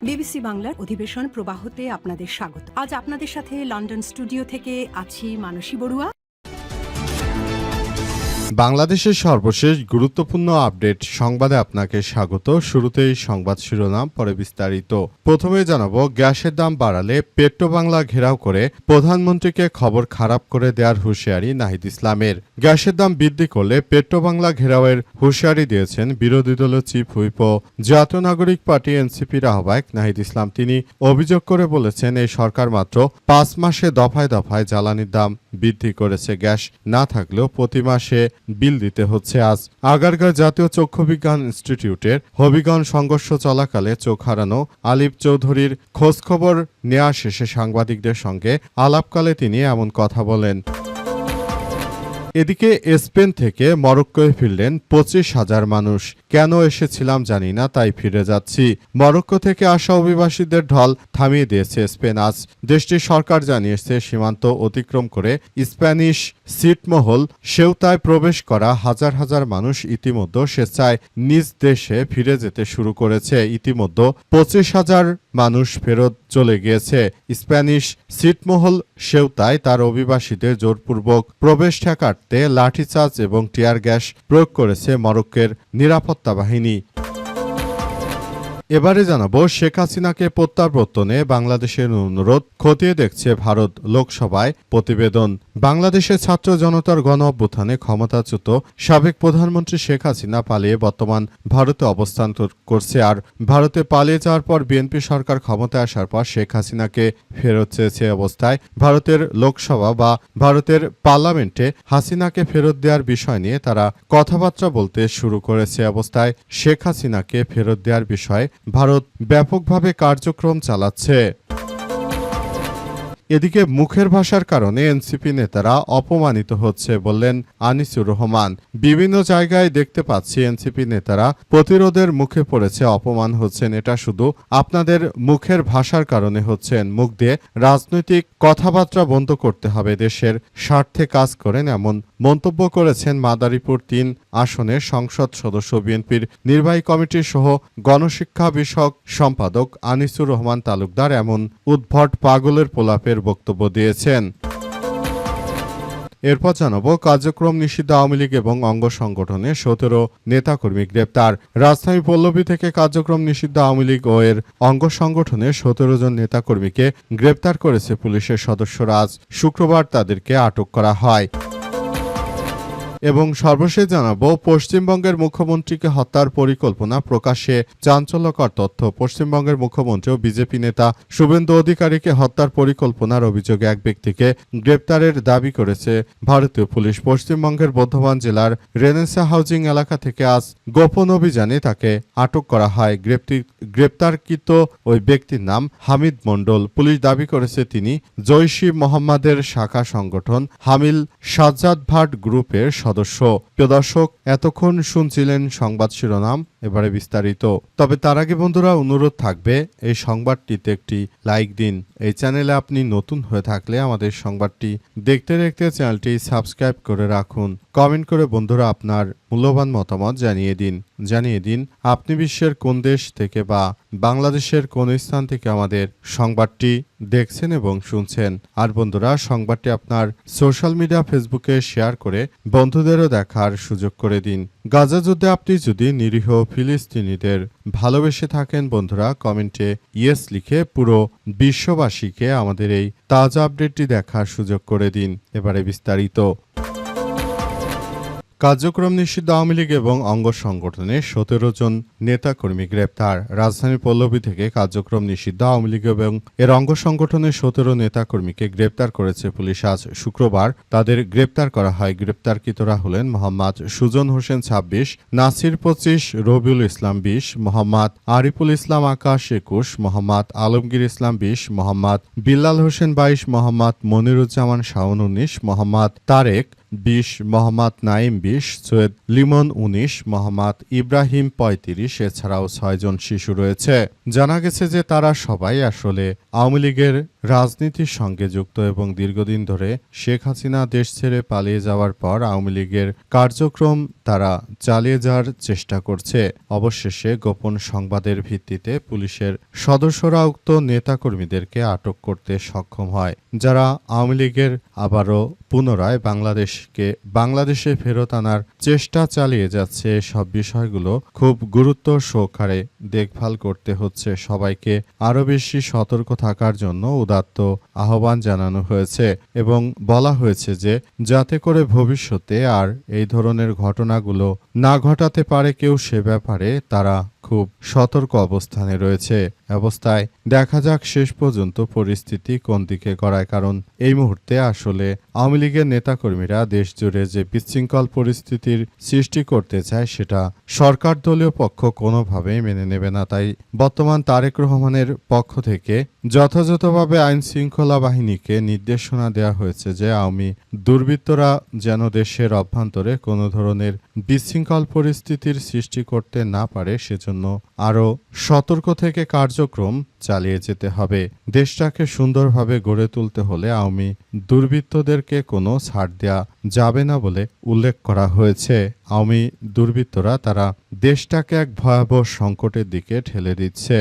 BBC বাংলার অধিবেশন প্রবাহতে আপনাদের স্বাগত। আজ আপনাদের সাথে লন্ডন স্টুডিও থেকে আছি মানসী বড়ুয়া। বাংলাদেশের সর্বশেষ গুরুত্বপূর্ণ আপডেট সংবাদে আপনাকে স্বাগত। শুরুতেই সংবাদ শিরোনাম, পরে বিস্তারিত। প্রথমে জানাবো, গ্যাসের দাম বাড়ালে পেট্রোবাংলা ঘেরাও করে প্রধানমন্ত্রীকে খবর খারাপ করে দেওয়ার হুঁশিয়ারি নাহিদ ইসলামের। গ্যাসের দাম বৃদ্ধি করলে পেট্রোবাংলা ঘেরাওয়ের হুঁশিয়ারি দিয়েছেন বিরোধী দলের চিফ হুইপ ও জাতীয় নাগরিক পার্টি এনসিপির আহ্বায়ক নাহিদ ইসলাম। তিনি অভিযোগ করে বলেছেন, এই সরকার মাত্র 5 মাসে দফায় দফায় জ্বালানির দাম বৃদ্ধি করেছে। গ্যাস না থাকলেও প্রতি মাসে বিল দিতে হচ্ছে। আজ আগারগাঁও জাতীয় চক্ষু বিজ্ঞান ইনস্টিটিউটের হবিগঞ্জ সংঘর্ষ চলাকালে চোখ হারানো আলিফ চৌধুরীর খোঁজখবর নেওয়া শেষে সাংবাদিকদের সঙ্গে আলাপকালে তিনি এমন কথা বলেন। এদিকে স্পেন থেকে মরক্কোয় ফিরলেন 25,000 মানুষ। কেন এসেছিলাম জানি না, তাই ফিরে যাচ্ছি। মরক্কো থেকে আসা অভিবাসীদের ঢল থামিয়ে দিয়েছে স্পেন। আজ দেশটির সরকার জানিয়েছে, সীমান্ত অতিক্রম করে স্প্যানিশ ছিটমহল সেউতায় প্রবেশ করা হাজার হাজার মানুষ ইতিমধ্যে স্বেচ্ছায় নিজ দেশে ফিরে যেতে শুরু করেছে। ইতিমধ্যে 25,000 মানুষ ফেরত চলে গিয়েছে। স্প্যানিশ ছিটমহল সেউতায় তার অভিবাসীদের জোরপূর্বক প্রবেশ ঠেকাতে লাঠিচার্জ এবং টিয়ার গ্যাস প্রয়োগ করেছে মরক্কোর নিরাপত্তা বাহিনী। এবারে জানাবো, শেখ হাসিনাকে প্রত্যাবর্তনে বাংলাদেশের অনুরোধ খতিয়ে দেখছে ভারত। লোকসভায় প্রতিবেদন। বাংলাদেশের ছাত্র জনতার গণ অভ্যুত্থানে ক্ষমতাচ্যুত সাবেক প্রধানমন্ত্রী শেখ হাসিনা পালিয়ে বর্তমান ভারতে অবস্থান করছে। আর ভারতে পালিয়ে যাওয়ার পর বিএনপি সরকার ক্ষমতায় আসার পর শেখ হাসিনাকে ফেরত চেয়েছে। অবস্থায় ভারতের লোকসভা বা ভারতের পার্লামেন্টে হাসিনাকে ফেরত দেওয়ার বিষয় নিয়ে তারা কথাবার্তা বলতে শুরু করেছে। অবস্থায় শেখ হাসিনাকে ফেরত দেওয়ার বিষয়ে ভারত ব্যাপকভাবে কার্যক্রম চালাচ্ছে। এদিকে মুখের ভাষার কারণে এনসিপি নেতারা অপমানিত হচ্ছে বললেন আনিসুর রহমান। বিভিন্ন জায়গায় দেখতে পাচ্ছি এনসিপি নেতারা প্রতিরোধের মুখে পড়েছে, অপমান হচ্ছেন। এটা শুধু আপনাদের মুখের ভাষার কারণে হচ্ছেন। মুখ দিয়ে রাজনৈতিক কথাবার্তা বন্ধ করতে হবে, দেশের স্বার্থে কাজ করেন, এমন মন্তব্য করেছেন মাদারীপুর 3 আসনের সংসদ সদস্য বিএনপির নির্বাহী কমিটির সহ গণশিক্ষা বিষয়ক সম্পাদক আনিসুর রহমান তালুকদার। এমন উদ্ভট পাগলের পোলাপের বক্তব্য দিয়েছেন। এরপর জানাবো, কার্যক্রম নিষিদ্ধ আওয়ামী লীগ এবং অঙ্গ সংগঠনের 17 নেতাকর্মী গ্রেপ্তার। রাজধানী পল্লবী থেকে কার্যক্রম নিষিদ্ধ আওয়ামী লীগ ও এর অঙ্গ সংগঠনের 17 জন নেতাকর্মীকে গ্রেপ্তার করেছে পুলিশের সদস্যরা। আজ শুক্রবার তাদেরকে আটক করা হয়। এবং সর্বশেষ জানাবো, পশ্চিমবঙ্গের মুখ্যমন্ত্রীকে হত্যার পরিকল্পনা প্রকাশ্যে চাঞ্চল্যকর তথ্য। পশ্চিমবঙ্গের মুখ্যমন্ত্রী ও বিজেপি নেতা শুভেন্দু অধিকারীকে হত্যার পরিকল্পনার অভিযোগে এক ব্যক্তিকে গ্রেপ্তারের দাবি করেছে ভারতীয় পুলিশ। পশ্চিমবঙ্গের বর্ধমান জেলার রেনেসা হাউজিং এলাকা থেকে আজ গোপন অভিযানে তাকে আটক করা হয়। গ্রেপ্তারকৃত ওই ব্যক্তির নাম হামিদ মণ্ডল। পুলিশ দাবি করেছে তিনি জৈশি মোহাম্মদের শাখা সংগঠন হামিল সাজ্জাদ ভাট গ্রুপের সদস্য। প্রিয় দর্শক, এতক্ষণ শুনছিলেন সংবাদ শিরোনাম, এবারে বিস্তারিত। তবে তার আগে বন্ধুরা, অনুরোধ থাকবে এই সংবাদটিতে একটি লাইক দিন। এই চ্যানেলে আপনি নতুন হয়ে থাকলে আমাদের সংবাদটি দেখতে দেখতে চ্যানেলটি সাবস্ক্রাইব করে রাখুন। কমেন্ট করে বন্ধুরা আপনার মূল্যবান মতামত জানিয়ে দিন আপনি বিশ্বের কোন দেশ থেকে বা বাংলাদেশের কোন স্থান থেকে আমাদের সংবাদটি দেখছেন এবং শুনছেন। আর বন্ধুরা, সংবাদটি আপনার সোশ্যাল মিডিয়া ফেসবুকে শেয়ার করে বন্ধুদেরও দেখার সুযোগ করে দিন। গাজা যুদ্ধে আপনি যদি নিরীহ ফিলিস্তিনিদের ভালোবেসে থাকেন বন্ধুরা, কমেন্টে ইয়েস লিখে পুরো বিশ্ববাসীকে আমাদের এই তাজা আপডেটটি দেখার সুযোগ করে দিন। এবারে বিস্তারিত। কার্যক্রম নিষিদ্ধ আওয়ামী লীগ এবং অঙ্গ সংগঠনের 17 জন নেতাকর্মী গ্রেপ্তার। রাজধানী পল্লবী থেকে কার্যক্রম নিষিদ্ধ আওয়ামী লীগ এবং এর অঙ্গ সংগঠনের 17 নেতাকর্মীকে গ্রেপ্তার করেছে পুলিশ। আজ শুক্রবার তাদের গ্রেপ্তার করা হয়। গ্রেপ্তারকৃতরা হলেন মোহাম্মদ সুজন হোসেন 26, নাসির 25, রবিউল ইসলাম 20, মোহাম্মদ আরিফুল ইসলাম আকাশ 21, মোহাম্মদ আলমগীর ইসলাম 20, মোহাম্মদ বিল্লাল হোসেন 22, মোহাম্মদ মনিরুজ্জামান শাওন 19, মোহাম্মদ তারেক 20, মোহাম্মদ নাইম 20, সৈয়দ লিমন 19, মোহাম্মদ ইব্রাহিম 35, এছাড়াও 6 জন শিশু রয়েছে। জানা গেছে যে তারা সবাই আসলে আওয়ামী লীগের রাজনীতির সঙ্গে যুক্ত এবং দীর্ঘদিন ধরে শেখ হাসিনা দেশ ছেড়ে পালিয়ে যাওয়ার পর আওয়ামী লীগের কার্যক্রম তারা চালিয়ে যাওয়ার চেষ্টা করছে। অবশেষে গোপন সংবাদের ভিত্তিতে পুলিশের সদস্যরা উক্ত নেতাকর্মীদেরকে আটক করতে সক্ষম হয়, যারা আওয়ামী লীগের আবারও পুনরায় বাংলাদেশে ফেরত আনার চেষ্টা চালিয়ে যাচ্ছে। সব বিষয়গুলো খুব গুরুত্ব সহকারে দেখভাল করতে হচ্ছে। সবাইকে আরও বেশি সতর্ক থাকার জন্য উদাত্ত আহ্বান জানানো হয়েছে এবং বলা হয়েছে যে যাতে করে ভবিষ্যতে আর এই ধরনের ঘটনাগুলো না ঘটাতে পারে কেউ, সে ব্যাপারে তারা খুব সতর্ক অবস্থানে রয়েছে। অবস্থায় দেখা যাক শেষ পর্যন্ত পরিস্থিতি কোন দিকে গড়ায়, কারণ এই মুহূর্তে আসলে আওয়ামী লীগের নেতাকর্মীরা দেশ জুড়ে যে বিশৃঙ্খল পরিস্থিতির সৃষ্টি করতে চায় সেটা সরকার দলীয় পক্ষ কোনোভাবেই মেনে নেবে না। তাই বর্তমান তারেক রহমানের পক্ষ থেকে যথাযথভাবে আইন শৃঙ্খলা বাহিনীকে নির্দেশনা দেওয়া হয়েছে যে আওয়ামী দুর্বৃত্তরা যেন দেশের অভ্যন্তরে কোনো ধরনের বিশৃঙ্খল পরিস্থিতির সৃষ্টি করতে না পারে, সেজন্য আরও সতর্ক থেকে কার্যক্রম চালিয়ে যেতে হবে। দেশটাকে সুন্দরভাবে গড়ে তুলতে হলে আওয়ামী দুর্বৃত্তদেরকে কোনো ছাড় দেওয়া যাবে না বলে উল্লেখ করা হয়েছে। আওয়ামী দুর্বৃত্তরা তারা দেশটাকে এক ভয়াবহ সংকটের দিকে ঠেলে দিচ্ছে।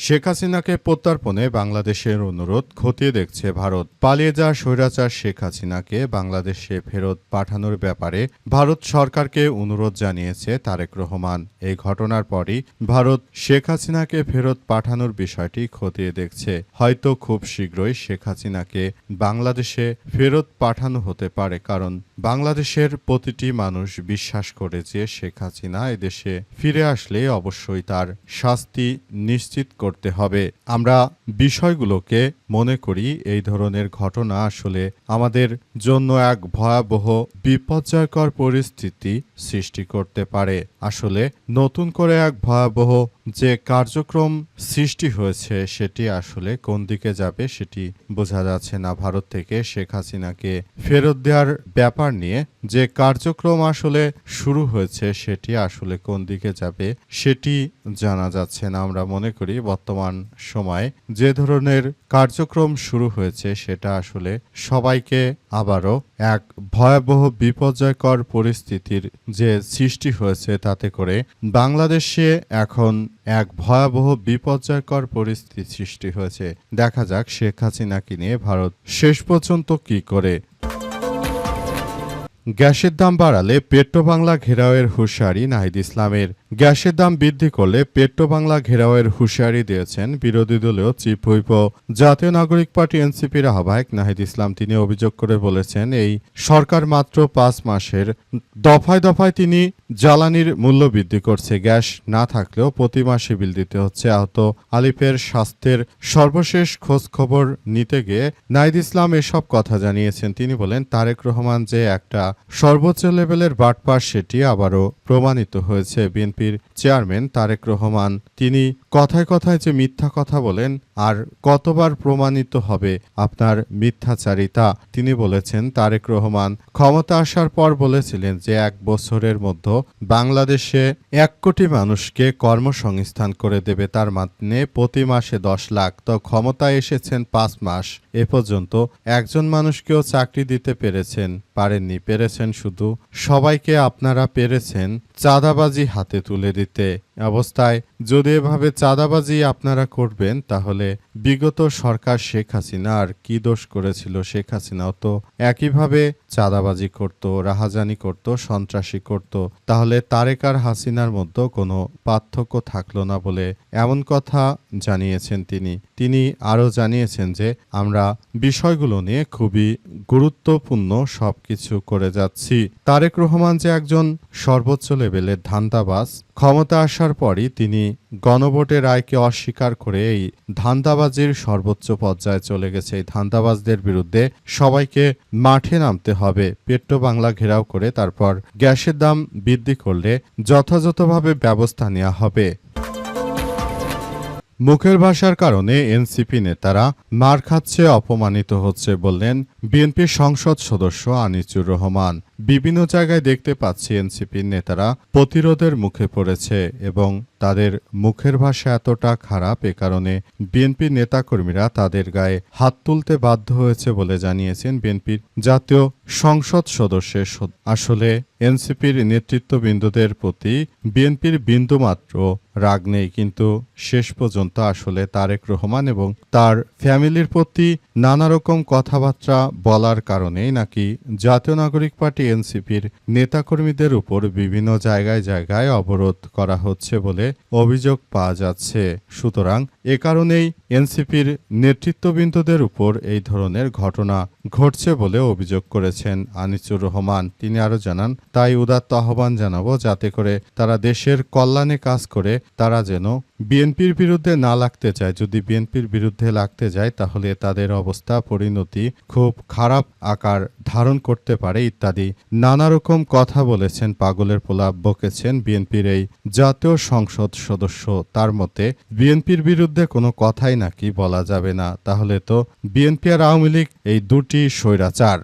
শেখ হাসিনাকে প্রত্যর্পণে বাংলাদেশের অনুরোধ খতিয়ে দেখছে ভারত। পালিয়ে যাওয়া স্বৈরাচার শেখ হাসিনাকে বাংলাদেশে ফেরত পাঠানোর ব্যাপারে ভারত সরকারকে অনুরোধ জানিয়েছে তারেক রহমান। এই ঘটনার পরই ভারত শেখ হাসিনাকে ফেরত পাঠানোর বিষয়টি খতিয়ে দেখছে। হয়তো খুব শীঘ্রই শেখ হাসিনাকে বাংলাদেশে ফেরত পাঠানো হতে পারে, কারণ বাংলাদেশের প্রতিটি মানুষ বিশ্বাস করে যে শেখ হাসিনা এদেশে ফিরে আসলে অবশ্যই তার শাস্তি নিশ্চিত করতে হবে। আমরা বিষয়গুলোকে মনে করি এই ধরনের ঘটনা আসলে আমাদের জন্য এক ভয়াবহ বিপর্যয়কর পরিস্থিতি সৃষ্টি করতে পারে। আসলে নতুন করে এক ভয়াবহ যে কার্যক্রম সৃষ্টি হয়েছে সেটি আসলে কোন দিকে যাবে সেটি বোঝা যাচ্ছে না। ভারত থেকে শেখ হাসিনাকে ফেরত দেওয়ার ব্যাপার নিয়ে যে কার্যক্রম আসলে শুরু হয়েছে সেটি আসলে কোন দিকে যাবে সেটি জানা যাচ্ছে না। আমরা মনে করি বর্তমান সময়ে যে ধরনের কার্যক্রম শুরু হয়েছে সেটা আসলে সবাইকে আবারও এক ভয়াবহ বিপর্যয়কর পরিস্থিতির যে সৃষ্টি হয়েছে, তাতে করে বাংলাদেশে এখন এক ভয়াবহ বিপর্যয়কর পরিস্থিতি সৃষ্টি হয়েছে। দেখা যাক শেখ হাসিনাকে নিয়ে ভারত শেষ পর্যন্ত কি করে। গ্যাসের দাম বাড়ালে পেট্রোবাংলা ঘেরাওয়ের হুঁশিয়ারি নাহিদ ইসলামের। গ্যাসের দাম বৃদ্ধি করলে পেট্রোবাংলা ঘেরাওয়ের হুঁশিয়ারি দিয়েছেন বিরোধী দলীয় চিফ হুইপ ও জাতীয় নাগরিক পার্টি এনসিপির আহ্বায়ক নাহিদ ইসলাম। তিনি অভিযোগ করে বলেছেন, এই সরকার মাত্র 5 মাসের দফায় দফায় তিনি জ্বালানির মূল্য বৃদ্ধি করছে। গ্যাস না থাকলেও প্রতি মাসে বিল দিতে হচ্ছে। আহত আলিফের স্বাস্থ্যের সর্বশেষ খোঁজ খবর নিতে গিয়ে নাহিদ ইসলাম এসব কথা জানিয়েছেন। তিনি বলেন, তারেক রহমান যে একটা সর্বোচ্চ লেভেলের বাটপার সেটি আবারও প্রমাণিত হয়েছে। বিএনপির চেয়ারম্যান তারেক রহমান তিনি কথায় কথায় যে মিথ্যা কথা বলেন, আর কতবার প্রমাণিত হবে আপনার মিথ্যাচারিতা। তিনি বলেছেন, তারেক রহমান ক্ষমতা আসার পর বলেছিলেন যে 1 বছরের মধ্যে বাংলাদেশে 1 কোটি মানুষকে কর্মসংস্থান করে দেবে, তার মানে প্রতি মাসে 10 লাখ। তো ক্ষমতায় এসেছেন 5 মাস, এ পর্যন্ত একজন মানুষকেও চাকরি দিতে পারেননি। পেরেছেন শুধু সবাইকে আপনারা পেরেছেন চাঁদাবাজি হাতে তুলে দিতে। অবস্থায় যদি এভাবে চাঁদাবাজি আপনারা করবেন তাহলে বিগত সরকার শেখ হাসিনা আর কি দোষ করেছিল? শেখ হাসিনাও তো একইভাবে চাঁদাবাজি করত, রাহাজানি করত, সন্ত্রাসী করত। তাহলে তারেক আর হাসিনার মধ্যে কোনো পার্থক্য থাকলো না বলে এমন কথা জানিয়েছেন তিনি আরও জানিয়েছেন যে আমরা বিষয়গুলো নিয়ে খুবই গুরুত্বপূর্ণ সবকিছু করে যাচ্ছি। তারেক রহমান যে একজন সর্বোচ্চ লেভেলের ধান্দাবাজ, ক্ষমতা আসার পরই তিনি গণভোটের রায়কে অস্বীকার করে এই ধান্দাবাজির সর্বোচ্চ পর্যায়ে চলে গেছে। এই ধান্দাবাজদের বিরুদ্ধে সবাইকে মাঠে নামতে হবে। পেট্রোবাংলা ঘেরাও করে তারপর গ্যাসের দাম বৃদ্ধি করলে যথাযথভাবে ব্যবস্থা নেওয়া হবে। মুখের ভাষার কারণে এনসিপি নেতারা মার খাচ্ছে, অপমানিত হচ্ছে বললেন বিএনপির সংসদ সদস্য আনিসুর রহমান। বিভিন্ন জায়গায় দেখতে পাচ্ছি এনসিপির নেতারা প্রতিরোধের মুখে পড়েছে এবং তাদের মুখের ভাষা এতটা খারাপ এ কারণে বিএনপির নেতাকর্মীরা তাদের গায়ে হাত তুলতে বাধ্য হয়েছে বলে জানিয়েছেন বিএনপির জাতীয় সংসদ সদস্যের আসলে এনসিপির নেতৃত্ববৃন্দদের প্রতি বিএনপির বিন্দুমাত্র রাগ নেই, কিন্তু শেষ পর্যন্ত আসলে তারেক রহমান এবং তার ফ্যামিলির প্রতি নানা রকম কথাবার্তা বলার কারণেই নাকি জাতীয় নাগরিক পার্টি এনসিপির নেতাকর্মীদের উপর বিভিন্ন জায়গায় অবরোধ করা হচ্ছে বলে অভিযোগ পাওয়া যাচ্ছে। সুতরাং এ কারণেই এনসিপির নেতৃত্ববৃন্দদের উপর এই ধরনের ঘটনা ঘটছে বলে অভিযোগ করেছেন আনিসুর রহমান। তিনি আরও জানান, তাই উদাত্ত আহ্বান জানাবো যাতে করে তারা দেশের কল্যাণে কাজ করে তারা যেন বিএনপির বিরুদ্ধে না লাগতে চায়। যদি বিএনপির বিরুদ্ধে লাগতে যায় তাহলে তাদের অবস্থা পরিণতি খুব খারাপ আকার ধারণ করতে পারে ইত্যাদি নানা রকম কথা বলেছেন। পাগলের প্রলাপ বকেছেন বিএনপির এই জাতীয় সংসদ সদস্য। তার মতে বিএনপির বিরুদ্ধে কোনো কথাই নাকি বলা যাবে না, তাহলে তো বিএনপি আর আওয়ামী লীগ এই দুটি স্বৈরাচার।